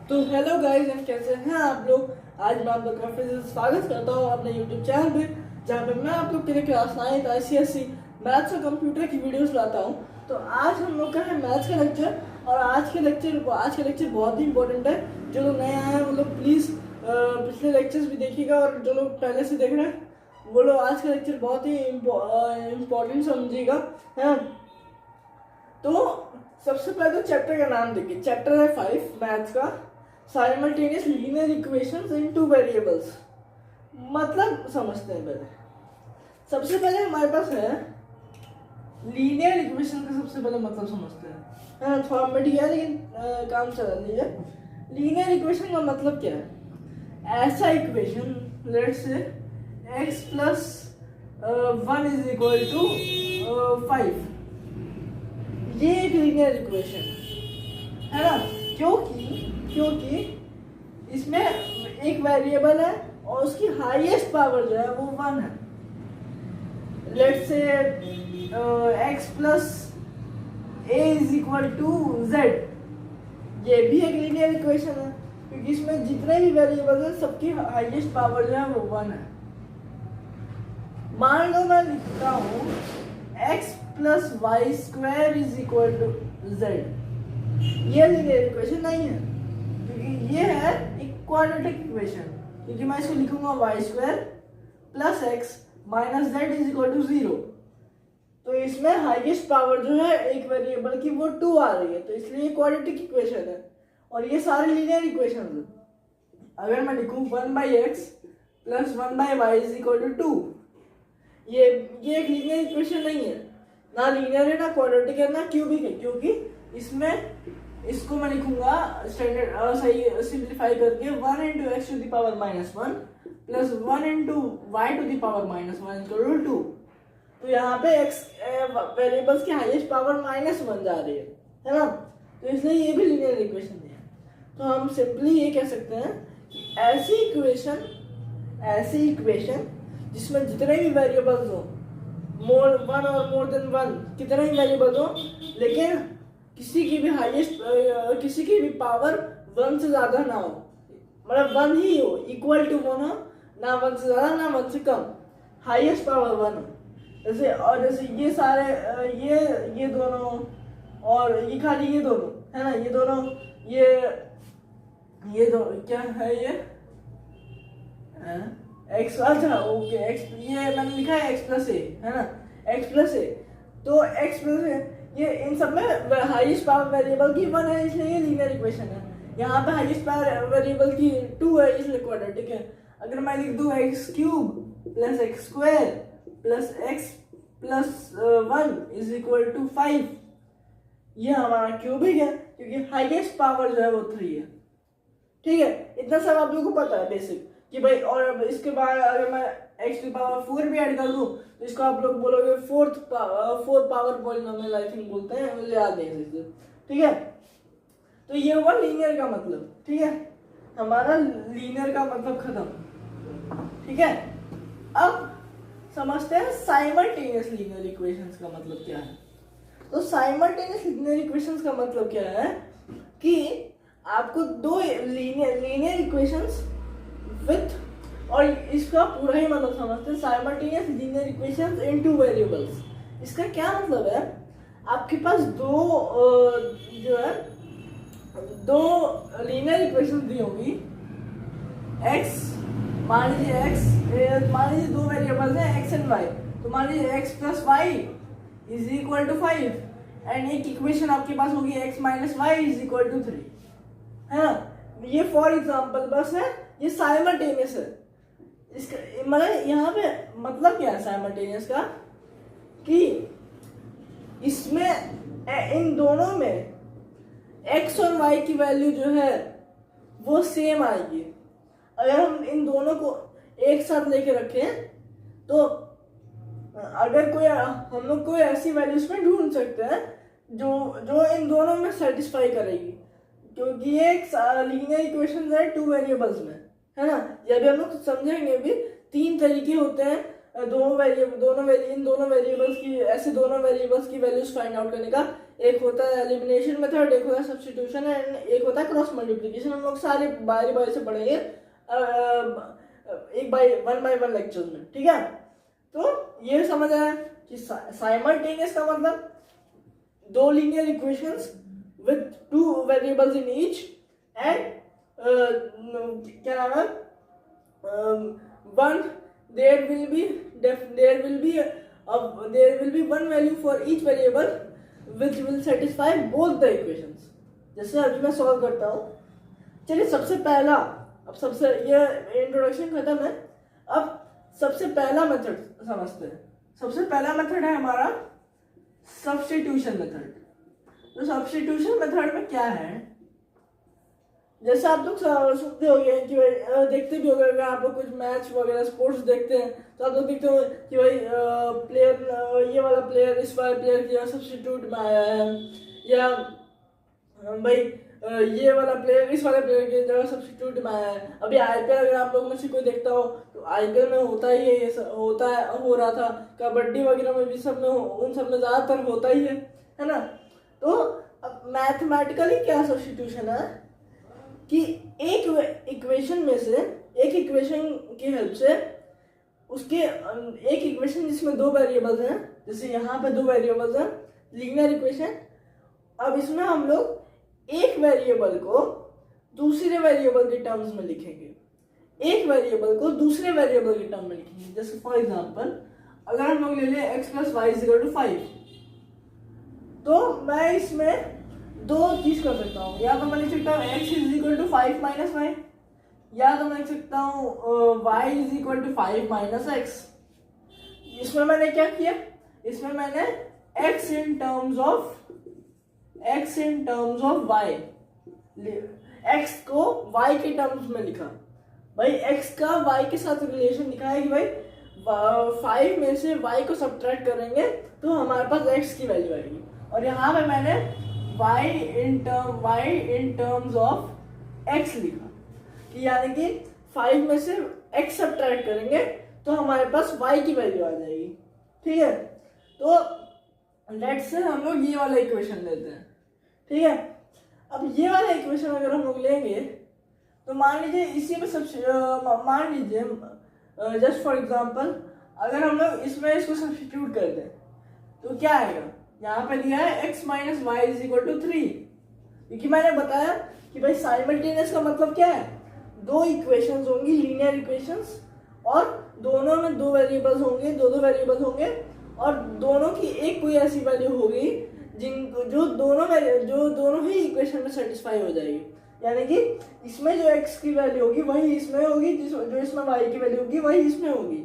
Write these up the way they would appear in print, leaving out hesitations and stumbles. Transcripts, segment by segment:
तो hello guys, कैसे हैं आप लोग। आज मैं आप लोग का फिर से स्वागत करता हूँ अपने यूट्यूब चैनल पे, जहाँ पे मैं आप लोग के लिए क्लास 9 ICSE मैथ्स और कंप्यूटर की वीडियोस लाता हूँ। तो आज हम लोग का है मैथ्स का लेक्चर, और आज के लेक्चर बहुत ही इंपॉर्टेंट है। जो लोग नए आए हैं वो लोग प्लीज़ पिछले लेक्चर्स भी देखिएगा, और जो लोग पहले से देख रहे हैं वो लोग आज का लेक्चर बहुत ही इम्पोर्टेंट समझिएगा, है। तो सबसे पहले तो चैप्टर का नाम देखिए। चैप्टर है 5 मैथ्स का, साइमल्टेनियस लीनियर इक्वेशंस इन टू वेरिएबल्स। मतलब समझते हैं पहले। सबसे पहले हमारे पास है लीनियर इक्वेशन का, सबसे पहले मतलब समझते हैं। हाँ, थोड़ा मिट गया लेकिन काम चला लीजिए। लीनियर इक्वेशन का मतलब क्या है? ऐसा equation, let's say x plus 1 is equal to 5, ये एक लीनियर इक्वेशन है ना। क्योंकि इसमें एक वेरिएबल है और उसकी हाईएस्ट पावर जो है वो 1 है। Let's say x plus a is equal to z, ये भी एक लीनियर इक्वेशन है, क्योंकि इसमें जितने भी वेरिएबल हैं सबकी हाईएस्ट पावर जो है वो 1 है। मान लो मैं लिखता हूँ x plus y square is equal to z, ये लीनियर इक्वेशन नहीं है, क्योंकि ये है एक क्वाड्रेटिक इक्वेशन। क्योंकि मैं इसको लिखूंगा y square plus x minus z is equal to 0, तो इसमें हाईएस्ट पावर जो है एक वेरिएबल की वो 2 आ रही है, तो इसलिए ये क्वाड्रेटिक इक्वेशन है। और ये सारे लीनियर इक्वेशन है। अगर मैं लिखूं 1/x plus 1/y is equal to 2, ये एक लीनियर इक्वेशन नहीं है, ना लीनियर है, ना क्वाड्रेटिक है, ना क्यूबिक है, क्योंकि इसमें इसको मैं लिखूंगा स्टैंडर्ड सही सिंप्लीफाई करके 1 into x to the power -1 plus 1 into y to the power -1 equal to 2। तो यहाँ पे एक्स वेरिएबल्स की हाईएस्ट पावर -1 जा रही है ना। तो इसलिए ये भी लीनियर इक्वेशन नहीं है। तो हम सिंपली ये कह सकते हैं कि ऐसी इक्वेशन जिसमें जितने भी वेरिएबल्स हो, वन और मोर देन वन, कितने भी वेरिएबल्स हो, लेकिन किसी की भी पावर 1 से ज्यादा ना हो, मतलब 1 ही हो, इक्वल टू 1 हो, ना 1 से ज्यादा ना 1 से कम, हाईएस्ट पावर 1 हो। जैसे ये सारे ये दोनों और ये खाली ये दोनों है ना, ये दोनों ये दो क्या है, ये एक्स, अच्छा ओके, एक्स, ये मैंने लिखा है x प्लस ए, है ना, x प्लस ए। तो x प्लस ए, ये इन सब में हाईएस्ट पावर वेरिएबल की 1 है, इसलिए ये लीनियर इक्वेशन है। यहाँ पे हाईएस्ट पावर वेरिएबल की 2 है, इसलिए क्वाड्रेटिक है। अगर मैं लिख दूं x cube plus x square plus x plus 1 is equal to 5, ये हमारा क्यूबिक है, क्योंकि हाईएस्ट पावर जो है वो 3 है। ठीक है, इतना सब आप लोगों को पता है बेसिक कि भाई। और इसके बाद अगर मैं x की पावर 4 भी ऐड कर दूं तो इसको आप लोग बोलोगे four power polynomial, I think बोलते हैं, मुझे याद नहीं सकते। ठीक है, तो ये हुआ लीनियर का मतलब। ठीक है, हमारा लीनियर का मतलब खत्म। ठीक है, अब समझते हैं साइमल्टेनियस लीनियर इक्वेशंस का मतलब क्या है। तो साइमल्टेनियस लीनियर इक्वेशंस का मतलब क्या है कि आपको दो लीनियर इक्वेशंस विथ, और इसका पूरा ही मतलब समझते हैं, साइमल्टेनियस लीनियर इक्वेशंस इन टू वेरिएबल्स। इसका क्या मतलब है? आपके पास दो लीनियर इक्वेशंस दी होंगी। मान लीजिए दो वेरिएबल्स हैं x एंड y, तो मान लीजिए x plus y is equal to 5, and एक इक्वेशन आपके पास होगी x minus y is equal to 3, है ना। ये फॉर एग्जांपल बस है, ये साइमल्टेनियस है। इसका मतलब यहाँ पे मतलब क्या है साइमल्टेनियस का, कि इसमें इन दोनों में x और y की वैल्यू जो है वो सेम आएगी। अगर हम इन दोनों को एक साथ लेके रखें तो अगर हम लोग कोई ऐसी वैल्यूज में ढूंढ सकते हैं जो इन दोनों में सेटिस्फाई करेगी, क्योंकि ये एक लीनियर इक्वेशन है 2 वेरिएबल्स में, है ना। ये भी हम लोग समझेंगे भी। 3 तरीके होते हैं इन दोनों वेरिएबल्स की, ऐसे दोनों वेरिएबल्स की वैल्यूज फाइंड आउट करने का। एक होता है एलिमिनेशन मेथड, एक होता है सब्स्टिट्यूशन एंड एक होता है क्रॉस मल्टीप्लिकेशन। हम लोग सारे बारी बारी से पढ़ेंगे एक बाय वन लेक्चर में, ठीक है। तो ये समझ आया कि साइमल्टेनियस का मतलब दो linear equations with two variables in each and क्या नाम है, one there will be one value for each variable which will satisfy both the equations। जैसे अभी मैं सॉल्व करता हूँ, चलिए सबसे पहला, अब सबसे ये इंट्रोडक्शन खत्म है, अब सबसे पहला मेथड समझते हैं। सबसे पहला मेथड है हमारा सब्स्टिट्यूशन मेथड। तो सब्स्टिट्यूशन मेथड में क्या है, जैसे आप लोग सुनते होंगे कि भाई देखते भी होंगे, अगर आप लोग कुछ मैच वगैरह स्पोर्ट्स देखते हैं तो आप लोग देखते हो कि भाई प्लेयर ये वाला प्लेयर इस वाले प्लेयर की सब्स्टिट्यूट में आया है, या भाई ये वाला प्लेयर इस वाले प्लेयर की जगह सब्स्टिट्यूट में आया है। अभी आईपीएल अगर आप लोग में से कोई देखता हो तो आईपीएल में होता ही है, ये होता है, हो रहा था, कबड्डी वगैरह में भी सब में उन सब में ज़्यादातर होता ही है ना। तो अब मैथमेटिकली क्या सब्स्टिट्यूशन है कि एक इक्वेशन में से, एक इक्वेशन की हेल्प से उसके एक इक्वेशन जिसमें दो वेरिएबल्स हैं, जैसे यहाँ पे दो वेरिएबल्स हैं, लीनियर इक्वेशन। अब इसमें हम लोग एक वेरिएबल को दूसरे वेरिएबल के टर्म्स में लिखेंगे, एक वेरिएबल को दूसरे वेरिएबल के टर्म में लिखेंगे। जैसे फॉर एग्जांपल अगर हम लोग ले लें x + y = 5, तो मैं इसमें दो चीज कर सकता हूँ, या तो मैं लिख सकता हूँ x = 5 - y, या तो मैं लिख सकता हूँ y = 5 - x। इसमें मैंने क्या किया, इसमें मैंने x in terms of y, x को y के टर्म्स में लिखा। भाई x का y के साथ रिलेशन दिखा है कि भाई 5 में से y को सब्ट्रैक्ट करेंगे तो हमारे पास x की वैल्यू आएगी। और यहाँ पे मैंने y in terms of x लिखा कि यानी कि 5 में से x सब्ट्रैक्ट करेंगे तो हमारे पास y की वैल्यू आ जाएगी, ठीक है। तो लेट्स से हम लोग ये वाला इक्वेशन लेते हैं, ठीक है। अब ये वाला इक्वेशन अगर हम लोग लेंगे तो मान लीजिए इसी में मान लीजिए जस्ट फॉर एग्जांपल अगर हम लोग इसमें इसको सब्स्टिट्यूट कर दें तो क्या आएगा, यहाँ पे दिया है x - y = 3, क्योंकि मैंने बताया कि भाई साइमल्टेनियस का मतलब क्या है, दो इक्वेशंस होंगी लीनियर इक्वेशंस, और दोनों में दो वेरिएबल्स होंगे, दो वेरिएबल्स होंगे, और दोनों की एक कोई ऐसी वैल्यू होगी जो दोनों ही इक्वेशन में सेटिस्फाई हो जाएगी। यानी कि इसमें जो x की वैल्यू होगी वही इसमें होगी, जो इसमें y की वैल्यू होगी वही इसमें होगी।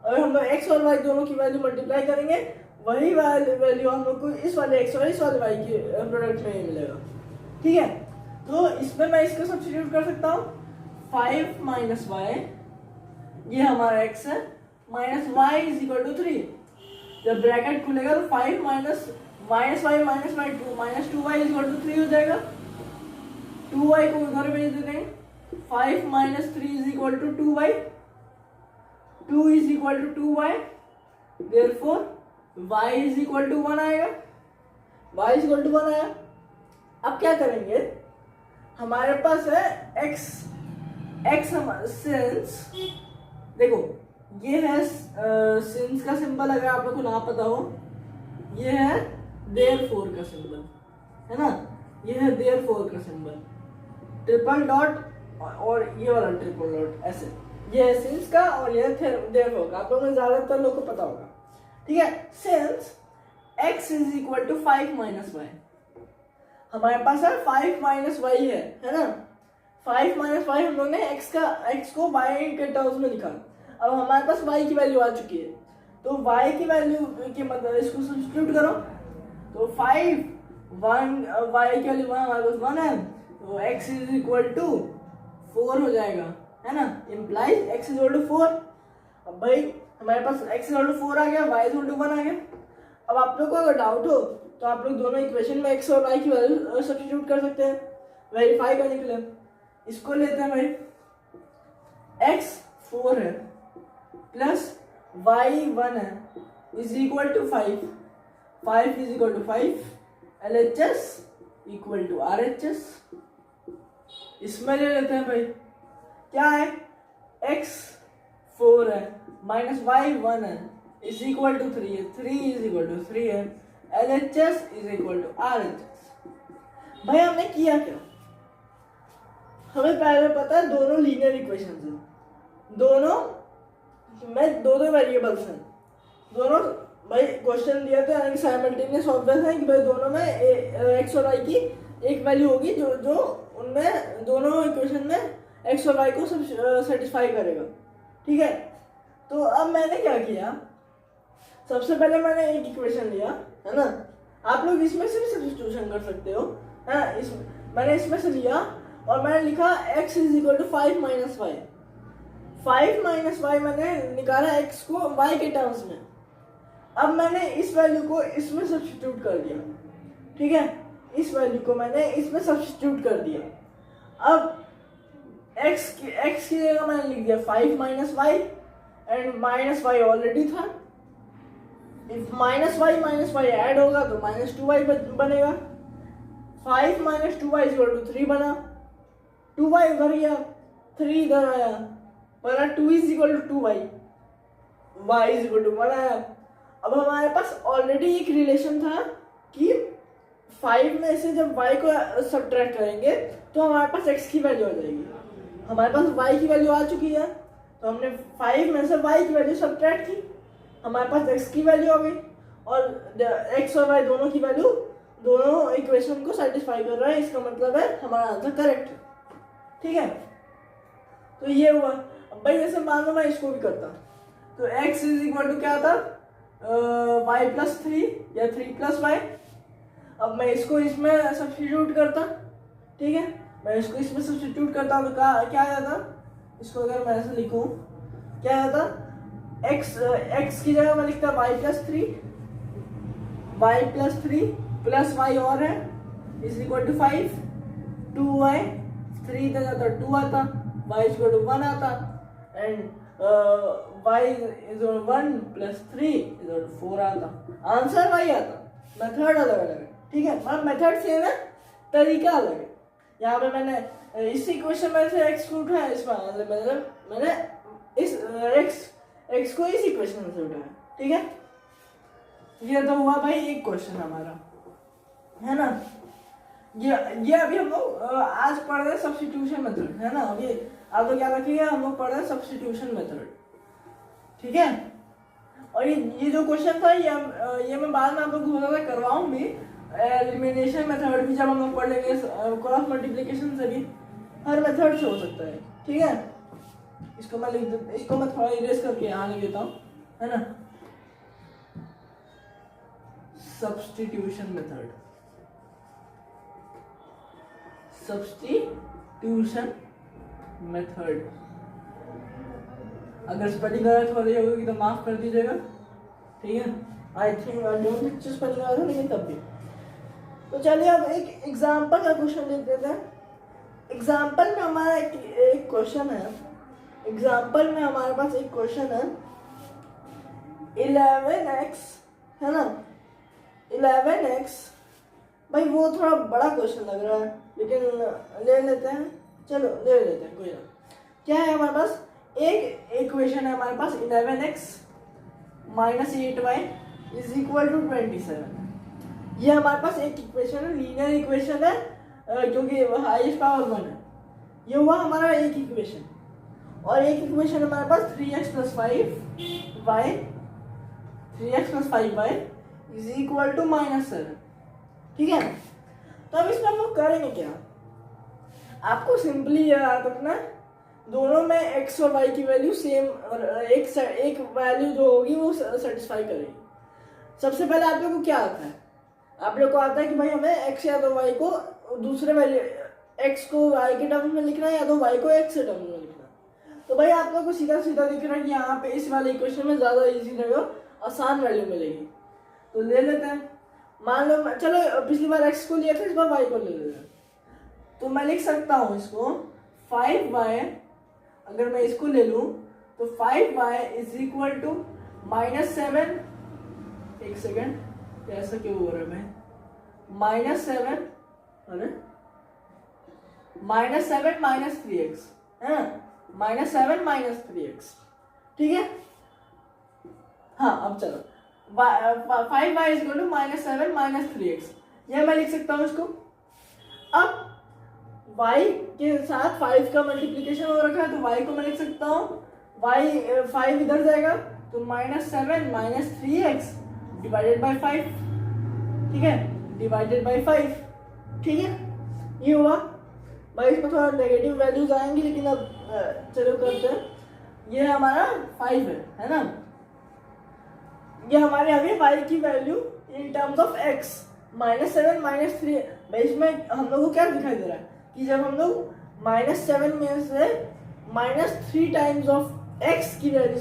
अगर हम लोग x और y दोनों की वैल्यू मल्टीप्लाई करेंगे वही वैल्यू हम लोग को इस वाले x और इस वाले y के प्रोडक्ट में ही मिलेगा, ठीक है। तो इसमें मैं इसको सब्स्टिट्यूट कर सकता हूँ, 5 - y, ये हमारा x है, माइनस y = 3। जब ब्रैकेट खुलेगा तो 5 - y - 2y = 3 हो जाएगा। 2y को उधर भेज देते हैं, 5 - 3 = 2y, 2 = 2y, therefore y = 1 आएगा, y = 1 आया। अब क्या करेंगे, हमारे पास है x सिंस, देखो ये है सिंस का सिंबल, अगर आप लोग को ना पता हो ये है देयरफॉर का सिंबल, है ना, ये है देयरफॉर का सिंबल, ट्रिपल डॉट और ये वाला ट्रिपल डॉट, ऐसे ये है सिंस का और ये है देयरफॉर का, आप लोगों में ज्यादातर लोग को पता होगा, ठीक है। सिंस x = 5 - y, हमारे पास है 5 - y है ना, 5 - y हम लोग ने x को y के टर्म्स में लिखा। अब हमारे पास y की वैल्यू आ चुकी है, तो y की वैल्यू के मतलब इसको सब्स्टिट्यूट करो, तो 5 1 y की वैल्यू हमारे पास 1 है, तो x = 4 हो जाएगा, है ना, इम्प्लाइज x = 4। अब भाई हमारे पास x = 4 आ गया, y = 1 आ गया। अब आप लोग को अगर डाउट हो तो आप लोग दोनों इक्वेशन में x और y की वैल्यू सब्स्टिट्यूट कर सकते हैं वेरीफाई करने के लिए। इसको लेते हैं भाई, x 4 है प्लस y 1 है is equal to 5, 5 = 5 LHS equal to RHS। इसमें ले लेते हैं भाई, क्या है, x 4 है माइनस y 1 है इज इक्वल टू 3 है, 3 इज इक्वल टू 3 है, LHS is equal to RHS। भाई हमने किया क्या, हमें पहले पता है दोनों लीनियर इक्वेशन है, दोनों में दो वेरिएबल्स हैं, दोनों भाई क्वेश्चन दिया था यानी साइमल्टेनियस ऑब्वियस है कि भाई दोनों में x और y की एक वैल्यू होगी जो जो उनमें दोनों इक्वेशन में x और y को सेटिस्फाई करेगा, ठीक है। तो अब मैंने क्या किया, सबसे पहले मैंने एक इक्वेशन लिया, है ना, आप लोग इसमें से भी सब्स्टिट्यूशन कर सकते हो, है ना, मैंने इसमें से लिया और मैंने लिखा x is equal to 5 minus y. 5 minus y मैंने निकाला x को y के टर्म्स में। अब मैंने इस वैल्यू को इसमें सब्स्टिट्यूट कर दिया, ठीक है, इस वैल्यू को मैंने इसमें सब्स्टिट्यूट कर दिया। अब x की जगह मैंने लिख दिया 5 minus y and minus y already था, माइनस वाई ऐड होगा तो माइनस 2y बनेगा, 5 माइनस 2y इक्वल टू 3 बना, 2y उधर गया 3 इधर आया, बना 2 is equal to 2y, y is equal to 1 आया। अब हमारे पास ऑलरेडी एक रिलेशन था कि 5 में से जब y को सब्ट्रैक्ट करेंगे तो हमारे पास x की वैल्यू आ जाएगी, हमारे पास y की वैल्यू आ चुकी है, तो हमने 5 में से y की वैल्यू सब्ट्रैक्ट की, हमारे पास x की वैल्यू आ गई और x और y दोनों की वैल्यू दोनों इक्वेशन को सेटिस्फाई कर रहा है, इसका मतलब है हमारा आंसर करेक्ट है, ठीक है। तो ये हुआ। अब भाई जैसे मान लो मैं इसको भी करता, तो x इज इक्वल टू क्या था, y प्लस 3 या 3 प्लस वाई। अब मैं इसको इसमें सब्स्टिट्यूट करता, ठीक है, मैं इसको इसमें सब्स्टिट्यूट करता हूँ तो क्या आ जाता, इसको अगर मैं ऐसे लिखूं क्या आ जाता, x की जगह मैं लिखता y प्लस 3 प्लस y और है इज इक्वल टू 5, 2y 3 इधर जाता 2 आता, y इज इक्वल टू 1 आता and y is 1 plus 3 is equal to 4 आता, आंसर y आता। मेथड अलग अलग है, ठीक है, मतलब मेथड सेम है, तरीका अलग है। यहाँ पे मैंने इस इक्वेशन में से x को उठाया, इसमें मैंने इस x को इस इक्वेशन से उठाया, ठीक है। ये तो हुआ भाई एक क्वेश्चन हमारा, है ना। ये अभी हम लोग आज पढ़ रहे हैं सब्स्टिट्यूशन मेथड, है ना, अभी आप लोग क्या रखिएगा, हम लोग पढ़ रहे हैं सब्स्टिट्यूशन मेथड, ठीक है। और ये जो क्वेश्चन था ये मैं बाद में आप लोग को करवाऊंगी, एलिमिनेशन मेथड भी जब हम लोग पढ़ लेंगे, क्रॉस मल्टीप्लिकेशन से भी, हर मेथड से हो सकता है, ठीक है। इसको मैं थोड़ा इरेज करके यहाँ लिख देता हूँ, है ना, सब्स्टिट्यूशन मेथड, सब्स्टिट्यूशन मेथड। अगर स्पेलिंग गलत हो रही होगी तो माफ कर दीजिएगा, ठीक है। I think I don't think spelling गलत है, लेकिन तब भी। तो चलिए अब एक एग्जांपल का क्वेश्चन देख लेते हैं। एग्जांपल में हमारा एक क्वेश्चन है, एग्जांपल में हमारे पास एक क्वेश्चन है 11x, है ना, 11x। भाई वो थोड़ा बड़ा क्वेश्चन लग रहा है, लेकिन ले लेते हैं, चलो ले लेते हैं, कोई ना। क्या है हमारे पास, एक इक्वेशन है हमारे पास 11x minus 8y is equal to 27। ये हमारे पास एक इक्वेशन है, लीनियर इक्वेशन है, क्योंकि हाईएस्ट पावर 1 है। ये हुआ हमारा एक इक्वेशन, और एक इक्वेशन हमारे पास 3x plus 5y, 3x plus 5y is equal to -7, ठीक है। तो अब इसमें हम लोग करेंगे क्या, आपको सिंपली याद रखना, दोनों में x और y की वैल्यू सेम, और एक वैल्यू जो होगी वो सेटिस्फाई करेगी। सबसे पहले आप लोग को क्या आता है, आप लोग को आता है कि भाई हमें x या तो y को दूसरे वैल्यू, x को y के टर्म्स में लिखना है या तो y को x के टर्म्स में लिखना है। तो भाई आप लोग को सीधा सीधा दिख रहा है कि यहाँ पे इस वाले इक्वेशन में ज़्यादा इजी रहेगा, आसान वैल्यू मिलेगी। तो ले लेते हैं, मान लो चलो पिछली बार x को लिया था, इस बार y को ले लेते हैं। तो मैं लिख सकता हूँ इसको 5y, अगर मैं इसको ले लूँ तो 5y इज इक्वल टू -7, एक सेकेंड, ऐसा क्यों हो रहा है, मैं -7, अरे -7 -3x है ना, -7 -3x, ठीक है। हाँ अब चलो 5y इक्वल टू -7 -3x, यह मैं लिख सकता हूँ इसको। अब y के साथ 5 का मल्टीप्लीकेशन हो रखा है तो y को मैं लिख सकता हूँ, y 5 इधर जाएगा तो -7 -3x डिवाइडेड बाई 5, ठीक है, डिवाइडेड बाई 5, ठीक है, ये हुआ भाई। इसमें थोड़ा नेगेटिव वैल्यूज आएंगी लेकिन अब चलो करते हैं। ये हमारा 5 है ना, ये हमारे आगे y की value in terms of x -7 -3। भाई इसमें हम लोग को क्या दिखाई दे रहा है कि जब हम लोग -7 में से -3 टाइम्स ऑफ x की वैल्यू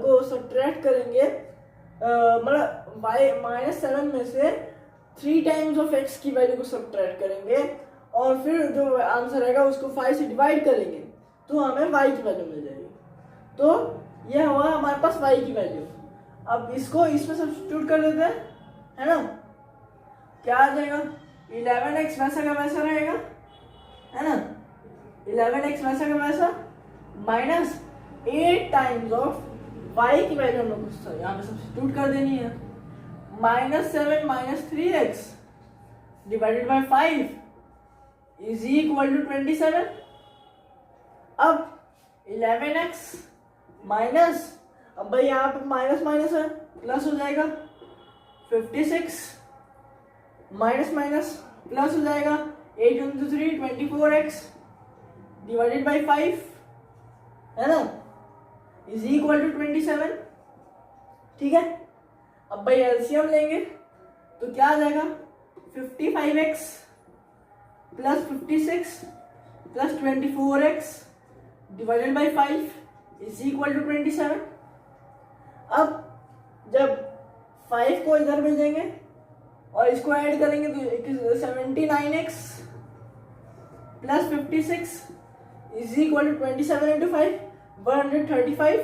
को सब्ट्रैक्ट करेंगे, मतलब -7 में से 3 टाइम्स ऑफ x की वैल्यू को सब्ट्रैक्ट करेंगे और फिर जो आंसर आएगा उसको 5 से डिवाइड करेंगे तो हमें y की वैल्यू मिल जाएगी। तो यह हुआ हमारे पास y की वैल्यू। अब इसको इसमें सब्स्टिट्यूट कर देते हैं, है ना, क्या आ जाएगा, 11x वैसा का वैसा रहेगा, है ना, 11x वैसा का वैसा -8 टाइम्स ऑफ y की वैल्यू हम लोग को यहाँ पे सब्स्टिट्यूट कर देनी है, -7 -3x divided by 5 is equal to 27। अब 11x माइनस, अब भाई यहाँ पे माइनस माइनस है, प्लस हो जाएगा, 56 माइनस माइनस प्लस हो जाएगा, 8 into 3 24x डिवाइडेड बाई 5, है ना, इज इक्वल टू 27, ठीक है। अब भाई एलसीएम लेंगे तो क्या आ जाएगा, 55x plus 56 plus 24x divided by 5 is equal to 27। अब जब 5 को इधर भेजेंगे और इसको ऐड करेंगे तो 79x plus 56 is equal to 27 into 5 135,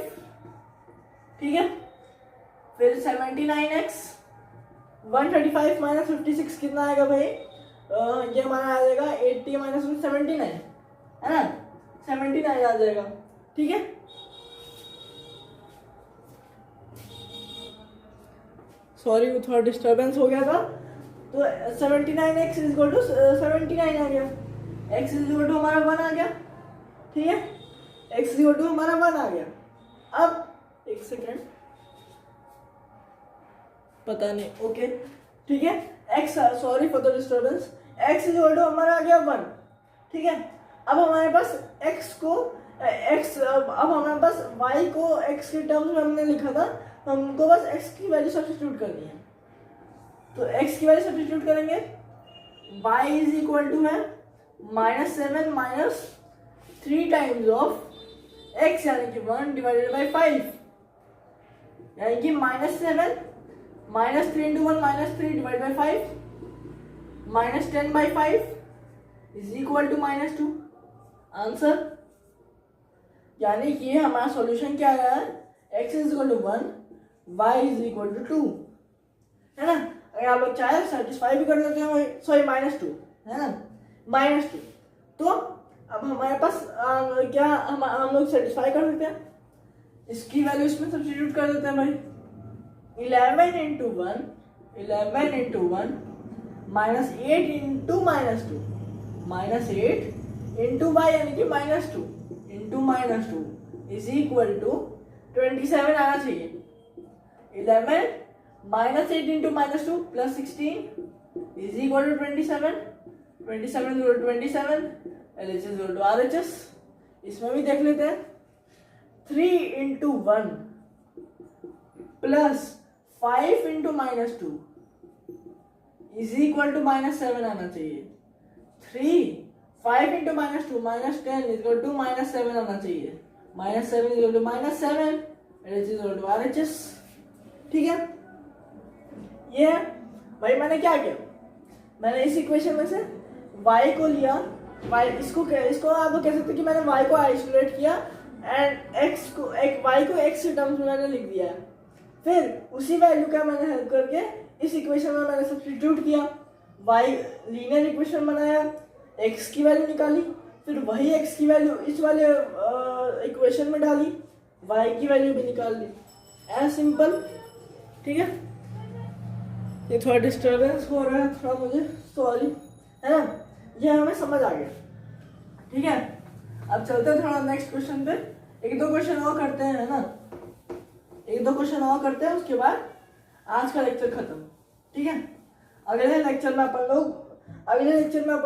ठीक है। फिर 79x 135 माइनस 56 कितना आएगा भाई, ये हमारा आ जाएगा 80 माइनस 79, है ना, 79 आ जाएगा, ठीक है। सॉरी वो थोड़ा डिस्टर्बेंस हो गया था। तो 79x इज इक्वल टू 79 आ गया, x इज इक्वल टू हमारा 1 आ गया, ठीक है, x इज इक्वल टू हमारा 1 आ गया। अब एक सेकेंड, पता नहीं, ओके ठीक है, x sorry for the disturbance, x is equal to हमारा आ गया 1, ठीक है। अब हमारे पास x को अब हमारे पास y को x के टर्म्स में हमने लिखा था, हमको बस x की वैल्यू सब्स्टिट्यूट करनी है। तो x की वैल्यू सब्स्टिट्यूट करेंगे, y इज इक्वल टू है -7 माइनस 3 टाइम्स ऑफ x यानी कि 1 डिवाइडेड बाई 5, यानी कि -7 minus 3 into 1 -3 divide by 5 -10 by 5 is equal to -2 answer. यानी कि हमारा सॉल्यूशन क्या आया है, x is equal to 1 y is equal to 2, है ना। अगर आप लोग चाहे सेटिस्फाई भी कर लेते हैं, सॉरी -2, है ना, -2। तो अब हमारे पास क्या हम लोग सेटिस्फाई कर सकते हैं, इसकी वैल्यू इसमें सब्स्टिट्यूट कर देते हैं भाई, 11 into 1 minus 8 into -2 -8 into y यानी कि -2 इंटू -2 इज इक्वल टू 27 आना चाहिए। 11 minus 8 into -2 plus 16 is equal to 27, 27 is equal to 27, LHS is equal to RHS। इसमें भी देख लेते हैं, 3 into 1 plus 5 into -2 is equal to -7 आना चाहिए। 5 इंटू -2 -10 इज इक्वल टू -7 आना चाहिए, -7 is equal to -7, LHS is equal to RHS, ठीक है। ये भाई मैंने क्या किया, मैंने इस इक्वेशन में से y को लिया, इसको आप लोग कह सकते कि मैंने y को आइसोलेट किया एंड y को x के टर्म्स में मैंने लिख दिया है। फिर उसी वैल्यू का मैंने हेल्प करके इस इक्वेशन में मैंने सब्स्टिट्यूट किया, वाई लीनियर इक्वेशन बनाया, एक्स की वैल्यू निकाली, फिर वही एक्स की वैल्यू इस वाले इक्वेशन में डाली, वाई की वैल्यू भी निकाल ली, एज सिंपल। ठीक है, ये थोड़ा डिस्टर्बेंस हो रहा है थोड़ा, मुझे सॉरी, है ना, ये हमें समझ आ गया। ठीक है, अब चलते हैं थोड़ा नेक्स्ट क्वेश्चन पे, एक दो क्वेश्चन और करते हैं, है ना, एक दो क्वेश्चन और करते हैं, उसके बाद आज का लेक्चर खत्म। ठीक है, अगले लेक्चर में अपन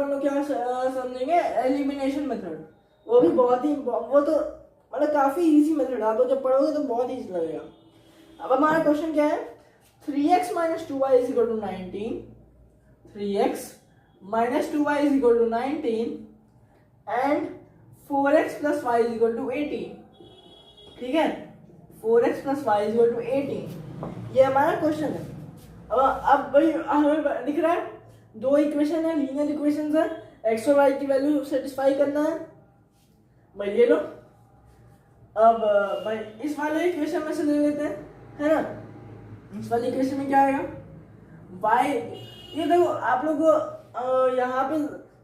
लोग क्या समझेंगे, एलिमिनेशन मेथड। वो भी बहुत ही, वो तो मतलब काफी इजी मेथड है, आप तो जब पढ़ोगे तो बहुत इजी लगेगा। अब हमारा क्वेश्चन क्या है, 3x minus 2y is equal to 19, 3x minus 2y is equal to 19 and 4x plus y is equal to 18। ठीक है, 4x plus y is equal to 18, ये हमारा क्वेश्चन है। अब भाई हमें दिख रहा है दो इक्वेशन है, लीनियर इक्वेशन है, x और y की वैल्यू सेटिस्फाई करना है भाई, ये लो। अब भाई इस वाले इक्वेशन में से ले लेते हैं, है ना, इस वाली इक्वेशन में क्या आएगा, y, ये देखो आप लोग यहाँ पे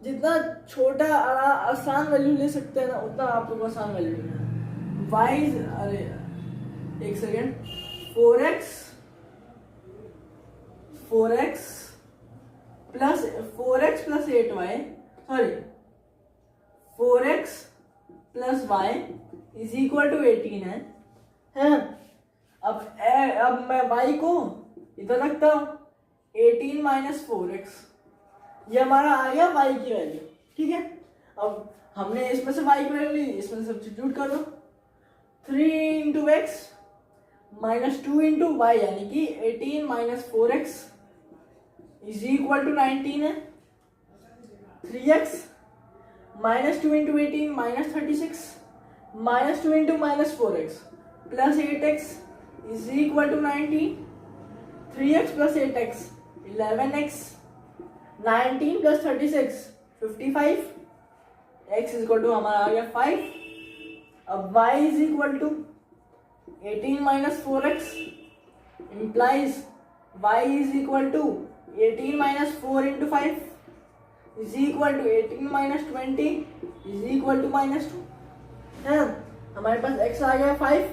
जितना छोटा आसान वैल्यू ले सकते हैं ना, उतना आप लोग आसान वैल्यू लेना। y, अरे एक second, 4x plus 8y, sorry 4x plus y is equal to 18 है। अब मैं y को इधर रखता हूँ, 18 माइनस 4x, ये हमारा आ गया y की वैल्यू। ठीक है, अब हमने इसमें से y की वैल्यू ली, इसमें सब्स्टिट्यूट कर दो, 3 into x minus 2 into y, यानी कि 18 minus 4x is equal to 19 है। 3x minus 2 into 18 minus 36 minus 2 into minus 4x plus 8x is equal to 19। 3x plus 8x 11x, 19 plus 36 55, x is equal to हमारा आ गया 5। अब y is equal to 18 minus 4x implies y is equal to 18 minus 4 into 5 is equal to 18 minus 20 is equal to minus 2 है ना। हमारे पास x आ गया 5,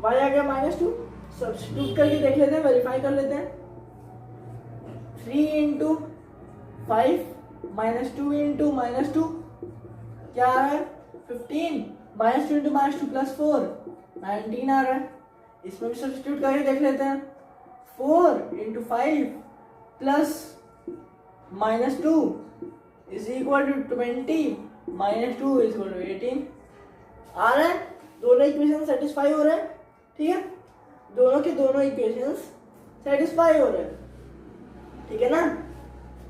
y आ गया -2, substitute करके देख लेते हैं, वेरीफाई कर लेते हैं। 3 इंटू 5 माइनस 2 इंटू -2 क्या आ रहा है 15, -2 इंटू -2 प्लस 4 19 आ रहा है। इसमें भी सब्स्टिट्यूट करके देख लेते हैं। 4 into 5 plus -2 is equal to 20 -2 is equal to 18 आ रहा है। दोनों इक्वेशन सेटिस्फाई हो रहे हैं, ठीक है, दोनों के दोनों इक्वेशंस सेटिस्फाई हो रहे हैं, ठीक है ना,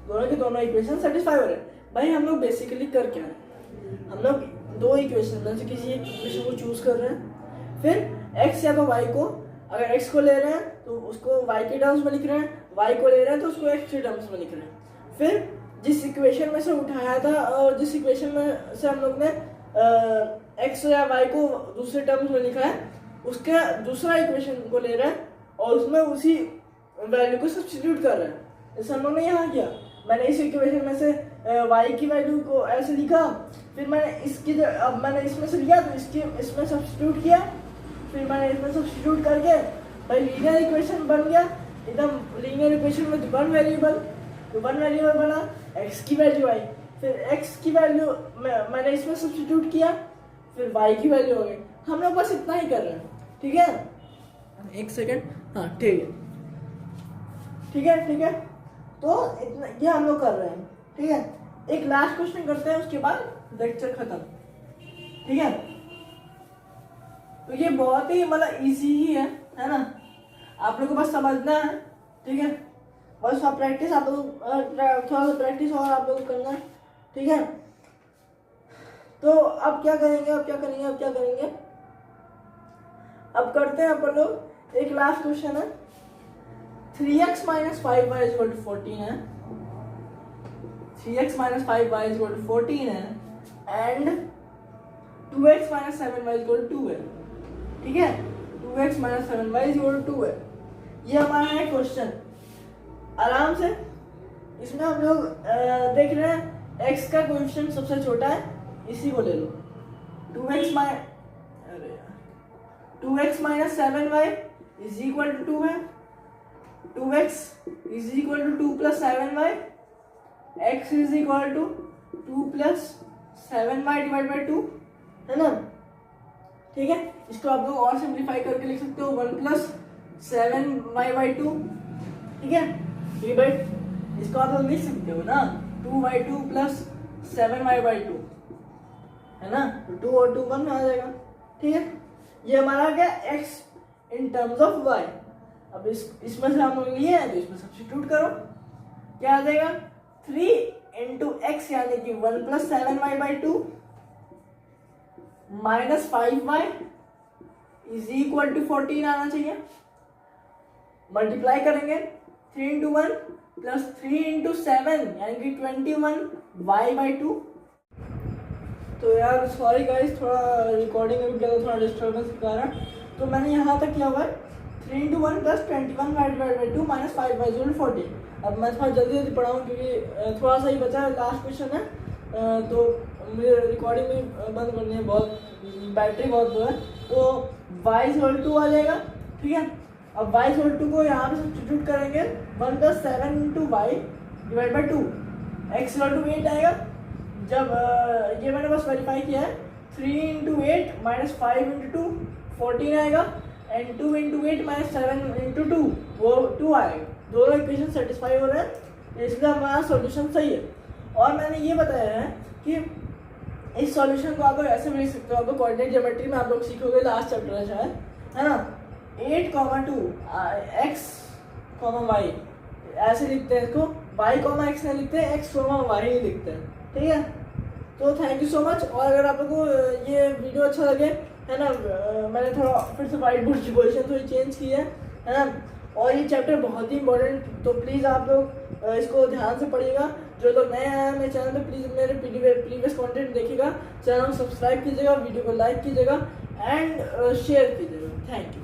दोनों के दोनों इक्वेशन सेटिस्फाई हो रहे हैं। भाई हम लोग बेसिकली कर क्या है, हम लोग दो इक्वेशन में से किसी एक इक्वेशन को चूज कर रहे हैं, फिर x या तो y को, अगर x को ले रहे हैं तो उसको y के टर्म्स में लिख रहे हैं, y को ले रहे हैं तो उसको x के टर्म्स में लिख रहे हैं। फिर जिस इक्वेशन में से उठाया था और जिस इक्वेशन में से हम लोग ने x या y को दूसरे टर्म्स में लिखा है, उसके दूसरा इक्वेशन को ले रहे हैं और उसमें उसी वैल्यू को सब्स्टिट्यूट कर रहे हैं। जैसे हम लोग ने यहाँ किया, मैंने इस इक्वेशन में से y की वैल्यू को ऐसे लिखा, फिर मैंने इसकी अब मैंने इसमें से लिया तो इसमें सब्स्टिट्यूट किया, फिर मैंने इसमें सब्स्टिट्यूट करके भाई लीनियर इक्वेशन बन गया एकदम। लीनियर इक्वेशन में वन वेरिएबल बना, x की वैल्यू आई, फिर x की वैल्यू मैंने इसमें सब्स्टिट्यूट किया, फिर y की वैल्यू हो गई। हम लोग बस इतना ही कर रहे हैं, ठीक है, एक सेकेंड, हाँ ठीक है, तो इतना ये हम लोग कर रहे हैं, ठीक है। एक लास्ट क्वेश्चन करते हैं, उसके बाद लेक्चर खत्म, ठीक है। तो ये बहुत ही मतलब इजी ही है ना, आप लोगों को बस समझना है, ठीक है, बस आप प्रैक्टिस, आप लोग थोड़ा सा प्रैक्टिस और आप लोग करना है, ठीक है। तो अब क्या करेंगे, अब करते हैं अपन लोग एक लास्ट क्वेश्चन है। 3x minus 5y is equal to 14 है, 3x minus 5y is equal to 14 है, and 2x minus 7y is equal to 2 है, ठीक है। 2x minus 7y is equal to 2 है, ये हमारा है क्वेश्चन। आराम से इसमें हम लोग देख रहे हैं x का कोएफिशिएंट सबसे छोटा है, इसी को ले लो। 2x minus 7y is equal to 2 है। 2x is equal to 2 plus 7y, x is equal to 2 plus 7y divide by 2, है ना। ठीक है, इसको आप लोग और सिंप्लीफाई करके लिख सकते हो 1 प्लस 7y बाई 2। ठीक है, डिवाइड इसको आप लोग लिख सकते हो ना 2y2 प्लस 7y बाई 2, है ना। 2 और 2 1 में आ जाएगा। ठीक है, ये हमारा आ गया x in terms of y। अब इसमें से हम लोग लिए हैं तो इसमें सब्स्टिट्यूट करो, क्या आ जाएगा 3 इंटू एक्स यानी कि 1 plus 7y by 2 minus 5y is equal to 14 आना चाहिए। मल्टीप्लाई करेंगे 3 इंटू 1 प्लस 3 इंटू 7 यानी कि 21y बाई 2। तो यार सॉरी गाइस, थोड़ा रिकॉर्डिंग में भी थोड़ा डिस्टर्बेंस के कारण, तो मैंने यहाँ तक किया हुआ है 3 into 1 plus 21y divide by 2 minus 5y is 14। अब मैं थोड़ा जल्दी जल्दी पढ़ाऊँ क्योंकि थोड़ा सा ही बचा है, लास्ट क्वेश्चन है, तो मुझे रिकॉर्डिंग भी बंद करनी है, बहुत बैटरी बहुत लो है। तो y इज इक्वल टू आ जाएगा। ठीक है, अब y इज इक्वल टू को यहाँ पे सब्स्टिट्यूट करेंगे 1 plus 7 into y divide by 2, x equal to 8 आएगा। जब ये मैंने बस वेरीफाई किया है, 3 इंटू 8 माइनस 5 इंटू 2 14 आएगा, एंड 2 इंटू 8 माइनस 7 इंटू 2 वो 2 आएगा। दोनों इक्वेशन सेटिस्फाई हो रहे हैं, इसलिए हमारा सॉल्यूशन सही है। और मैंने ये बताया है कि इस सॉल्यूशन को आप लोग ऐसे भी लिख सकते हो, आपको कोऑर्डिनेट ज्योमेट्री में आप लोग सीखोगे, लास्ट चैप्टर है शायद, है ना। 8,2 x, y ऐसे लिखते हैं इसको, y, x नहीं लिखते, x, y ही लिखते हैं। ठीक है, तो थैंक यू सो मच। और अगर आप लोगों को ये वीडियो अच्छा लगे, है ना, मैंने थोड़ा फिर से व्हाइट बोर्ड की पोजीशन थोड़ी चेंज की है ना, और ये चैप्टर बहुत ही इंपॉर्टेंट, तो प्लीज़ आप लोग इसको ध्यान से पढ़िएगा। जो लोग नए आए हैं मेरे चैनल पे, प्लीज़ मेरे प्रीवियस कंटेंट देखिएगा, चैनल को सब्सक्राइब कीजिएगा, वीडियो को लाइक कीजिएगा एंड शेयर कीजिएगा। Thank you.